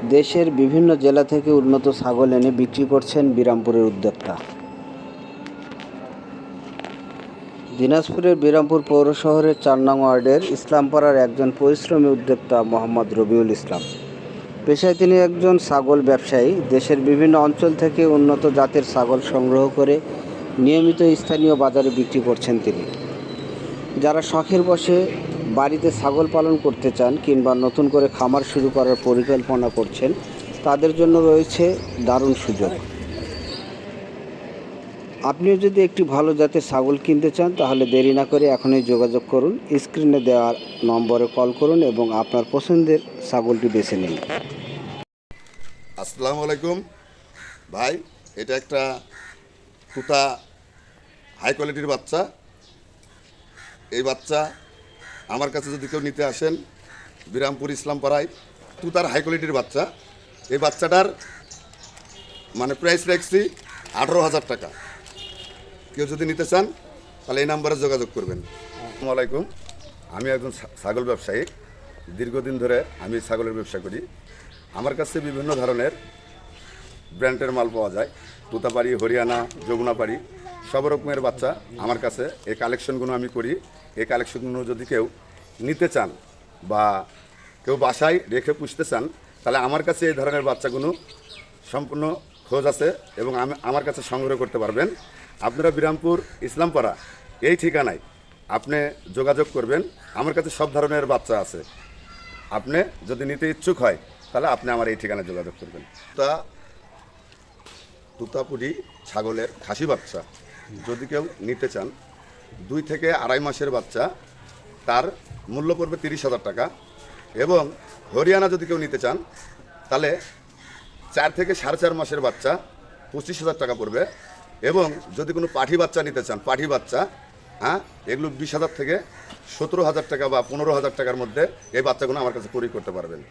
দেশের বিভিন্ন জেলা থেকে উন্নত ছাগল এনে বিক্রি করছেন বিরামপুরের উদ্যোক্তা। দিনাজপুরের বিরামপুর পৌর শহরের ৪ নং ওয়ার্ডের ইসলামপাড়ার একজন পরিশ্রমী উদ্যোক্তা মোহাম্মদ রবিউল ইসলাম। পেশায় তিনি একজন ছাগল ব্যবসায়ী। দেশের বিভিন্ন অঞ্চল থেকে উন্নত জাতের ছাগল সংগ্রহ করে নিয়মিত স্থানীয় বাজারে বিক্রি করছেন তিনি। যারা শখের বশে বাড়িতে ছাগল পালন করতে চান কিংবা নতুন করে খামার শুরু করার পরিকল্পনা করছেন, তাদের জন্য রয়েছে দারুণ সুযোগ। আপনিও যদি একটি ভালো জাতের ছাগল কিনতে চান তাহলে দেরি না করে এখনই যোগাযোগ করুন। স্ক্রিনে দেওয়া নম্বরে কল করুন এবং আপনার পছন্দের ছাগলটি বেছে নিন। আসসালামু আলাইকুম ভাই, এটা একটা তুতা হাই কোয়ালিটির বাচ্চা। এই বাচ্চা আমার কাছে যদি কেউ নিতে আসেন, বিরামপুর ইসলামপাড়ায় তুতার হাই কোয়ালিটির বাচ্চা। এই বাচ্চাটার প্রাইস রাখছি 18,000 টাকা। কেউ যদি নিতে চান তাহলে এই নাম্বারে যোগাযোগ করবেন। আসসালামু আলাইকুম, আমি একজন ছাগল ব্যবসায়ী। দীর্ঘদিন ধরে আমি ছাগলের ব্যবসা করি। আমার কাছে বিভিন্ন ধরনের ব্র্যান্ডের মাল পাওয়া যায়। তুতাপাড়ি, হরিয়ানা, যমুনাপাড়ি, সব রকমের বাচ্চা আমার কাছে। এই কালেকশনগুলো আমি করি। এই কালেকশনগুলো যদি কেউ নিতে চান বা কেউ বাসায় রেখে পুষতে চান তাহলে আমার কাছে এই ধরনের বাচ্চাগুলো সম্পূর্ণ খোঁজ আছে এবং আমার কাছে সংগ্রহ করতে পারবেন। আপনারা বিরামপুর ইসলামপাড়া এই ঠিকানায় আপনি যোগাযোগ করবেন। আমার কাছে সব ধরনের বাচ্চা আছে। আপনি যদি নিতে ইচ্ছুক হয় তাহলে আপনি আমার এই ঠিকানায় যোগাযোগ করবেন। তুতাপুরি ছাগলের খাসি বাচ্চা যদি কেউ নিতে চান, 2 থেকে 2.5 মাসের বাচ্চা, তার মূল্য পড়বে 30,000 টাকা। এবং হরিয়ানা যদি কেউ নিতে চান তাহলে 4 থেকে 4.5 মাসের বাচ্চা 25,000 টাকা পড়বে। এবং যদি কোনো পাঠি বাচ্চা নিতে চান, পাঠি বাচ্চা, এগুলো 20,000 থেকে 17,000 টাকা বা 15,000 টাকার মধ্যে এই বাচ্চাগুলো আমার কাছে ক্রয় করতে পারবেন।